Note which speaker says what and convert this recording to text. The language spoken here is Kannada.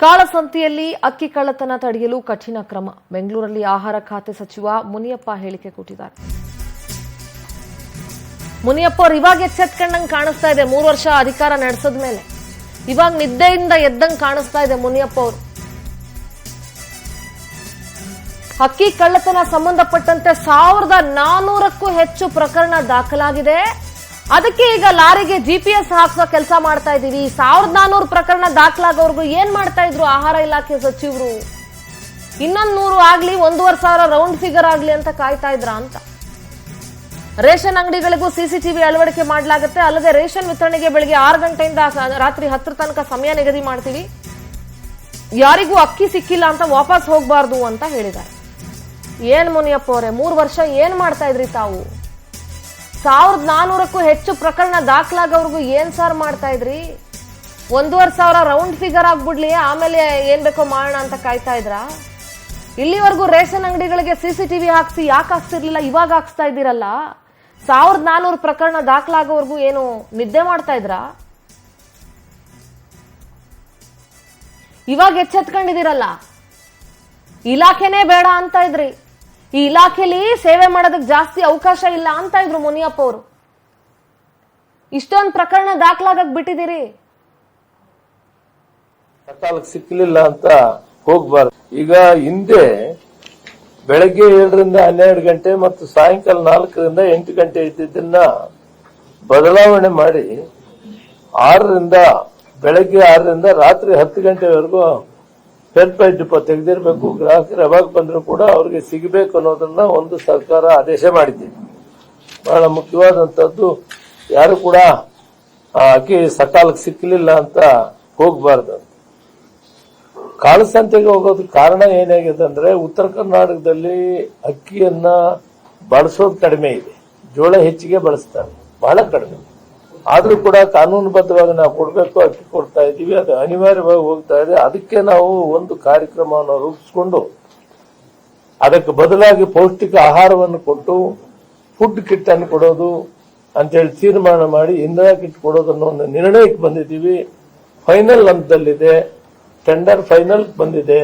Speaker 1: ಕಾಳಸಂತೆಯಲ್ಲಿ ಅಕ್ಕಿ ಕಳ್ಳತನ ತಡೆಯಲು ಕಠಿಣ ಕ್ರಮ. ಬೆಂಗಳೂರಲ್ಲಿ ಆಹಾರ ಖಾತೆ ಸಚಿವ ಮುನಿಯಪ್ಪ ಹೇಳಿಕೆ ಕೊಟ್ಟಿದ್ದಾರೆ. ಮುನಿಯಪ್ಪ ಅವರು ಇವಾಗ ಎಚ್ಚೆತ್ಕೊಂಡಂಗೆ ಕಾಣಿಸ್ತಾ ಇದೆ. 3 ವರ್ಷ ಅಧಿಕಾರ ನಡೆಸಿದ ಮೇಲೆ ಇವಾಗ ನಿದ್ದೆಯಿಂದ ಎದ್ದಂಗೆ ಕಾಣಿಸ್ತಾ ಇದೆ ಮುನಿಯಪ್ಪ ಅವರು. ಅಕ್ಕಿ ಕಳ್ಳತನ ಸಂಬಂಧಪಟ್ಟಂತೆ 1400ಕ್ಕೂ ಹೆಚ್ಚು ಪ್ರಕರಣ ದಾಖಲಾಗಿದೆ. ಅದಕ್ಕೆ ಈಗ ಲಾರಿಗೆ GPS ಹಾಕ್ಸೋ ಕೆಲಸ ಮಾಡ್ತಾ ಇದೀವಿ. 1400 ಪ್ರಕರಣ ದಾಖಲಾಗೋರ್ಗು ಏನ್ ಮಾಡ್ತಾ ಇದ್ರು ಆಹಾರ ಇಲಾಖೆ ಸಚಿವರು? ಇನ್ನೊಂದು 100 ಆಗ್ಲಿ, 1500 ರೌಂಡ್ ಫಿಗರ್ ಆಗ್ಲಿ ಅಂತ ಕಾಯ್ತಾ ಇದ್ರ ಅಂತ. ರೇಷನ್ ಅಂಗಡಿಗಳಿಗೂ CCTV ಅಳವಡಿಕೆ ಮಾಡಲಾಗುತ್ತೆ. ಅಲ್ಲದೆ ರೇಷನ್ ವಿತರಣೆಗೆ ಬೆಳಗ್ಗೆ 6 ಗಂಟೆಯಿಂದ ರಾತ್ರಿ 10 ತನಕ ಸಮಯ ನಿಗದಿ ಮಾಡ್ತೀವಿ. ಯಾರಿಗೂ ಅಕ್ಕಿ ಸಿಕ್ಕಿಲ್ಲ ಅಂತ ವಾಪಸ್ ಹೋಗಬಾರ್ದು ಅಂತ ಹೇಳಿದ್ದಾರೆ. ಏನ್ ಮುನಿಯಪ್ಪ ಅವರೇ, 3 ವರ್ಷ ಏನ್ ಮಾಡ್ತಾ ಇದ್ರಿ ತಾವು? 1400ಕ್ಕೂ ಹೆಚ್ಚು ಪ್ರಕರಣ ದಾಖಲಾಗೋರ್ಗು ಏನ್ ಸಾರ್ ಮಾಡ್ತಾ ಇದ್ರಿ? 1500 ರೌಂಡ್ ಫಿಗರ್ ಆಗ್ಬಿಡ್ಲಿ, ಆಮೇಲೆ ಏನ್ ಬೇಕೋ ಮಾಡೋಣ ಅಂತ ಕಾಯ್ತಾ ಇದ್ರ? ಇಲ್ಲಿವರೆಗೂ ರೇಷನ್ ಅಂಗಡಿಗಳಿಗೆ CCTV ಹಾಕ್ಸಿ ಯಾಕೆ ಹಾಕ್ಸಿರ್ಲಿಲ್ಲ? ಇವಾಗ ಹಾಕ್ಸ್ತಾ ಇದ್ದೀರಲ್ಲ. 1400 ಪ್ರಕರಣ ದಾಖಲಾಗೋರ್ಗು ಏನು ನಿದ್ದೆ ಮಾಡ್ತಾ ಇದ್ರ? ಇವಾಗ ಎಚ್ಚೆತ್ಕೊಂಡಿದ್ದೀರಲ್ಲ. ಇಲಾಖೆನೇ ಬೇಡ ಅಂತ ಇದ್ರಿ. ಈ ಇಲಾಖೆಯಲ್ಲಿ ಸೇವೆ ಮಾಡೋದಕ್ಕೆ ಜಾಸ್ತಿ ಅವಕಾಶ ಇಲ್ಲ ಅಂತ ಇದ್ರು ಮುನಿಯಪ್ಪ ಅವರು. ಇಷ್ಟೊಂದು ಪ್ರಕರಣ ದಾಖಲಾಗಕ್ ಬಿಟ್ಟಿದ್ದೀರಿ.
Speaker 2: ಸಕಾಲಕ್ಕೆ ಸಿಕ್ಕಲಿಲ್ಲ ಅಂತ ಹೋಗ್ಬಾರ್ದು. ಈಗ ಹಿಂದೆ ಬೆಳಗ್ಗೆ 7ರಿಂದ 12 ಗಂಟೆ ಮತ್ತು ಸಾಯಂಕಾಲ 4ರಿಂದ 8 ಗಂಟೆ ಇದ್ದಿದ್ದನ್ನ ಬದಲಾವಣೆ ಮಾಡಿ ಬೆಳಗ್ಗೆ 6ರಿಂದ ರಾತ್ರಿ 10 ಗಂಟೆವರೆಗೂ ಪೆನ್ಪೈ ಡಿಪೋ ತೆಗೆದಿರಬೇಕು. ಗ್ರಾಹಕರು ಯಾವಾಗ ಬಂದರೂ ಕೂಡ ಅವ್ರಿಗೆ ಸಿಗಬೇಕು ಅನ್ನೋದನ್ನ ಒಂದು ಸರ್ಕಾರ ಆದೇಶ ಮಾಡಿದ್ದೀವಿ. ಬಹಳ ಮುಖ್ಯವಾದಂತದ್ದು, ಯಾರು ಕೂಡ ಅಕ್ಕಿ ಸಕಾಲಕ್ಕೆ ಸಿಕ್ಕಲಿಲ್ಲ ಅಂತ ಹೋಗಬಾರ್ದು. ಕಾಳಸಂತೆಗೆ ಹೋಗೋದಕ್ಕೆ ಕಾರಣ ಏನಾಗಿದೆ ಅಂದ್ರೆ, ಉತ್ತರ ಕರ್ನಾಟಕದಲ್ಲಿ ಅಕ್ಕಿಯನ್ನ ಬಳಸೋದು ಕಡಿಮೆ ಇದೆ, ಜೋಳ ಹೆಚ್ಚಿಗೆ ಬಳಸ್ತಾರೆ, ಬಹಳ ಕಡಿಮೆ. ಆದ್ರೂ ಕೂಡ ಕಾನೂನುಬದ್ಧವಾಗಿ ನಾವು ಕೊಡಬೇಕು, ಅಕ್ಕಿ ಕೊಡ್ತಾ ಇದ್ದೀವಿ, ಅದು ಅನಿವಾರ್ಯವಾಗಿ ಹೋಗ್ತಾ ಇದೆ. ಅದಕ್ಕೆ ನಾವು ಒಂದು ಕಾರ್ಯಕ್ರಮವನ್ನು ರೂಪಿಸಿಕೊಂಡು ಅದಕ್ಕೆ ಬದಲಾಗಿ ಪೌಷ್ಟಿಕ ಆಹಾರವನ್ನು ಕೊಟ್ಟು ಫುಡ್ ಕಿಟ್ ಅನ್ನು ಕೊಡೋದು ಅಂತೇಳಿ ತೀರ್ಮಾನ ಮಾಡಿ ಇಂದಿರಾ ಕಿಟ್ ಕೊಡೋದನ್ನು ಒಂದು ನಿರ್ಣಯಕ್ಕೆ ಬಂದಿದ್ದೀವಿ. ಫೈನಲ್ ಹಂತದಲ್ಲಿದೆ, ಟೆಂಡರ್ ಫೈನಲ್ ಬಂದಿದೆ.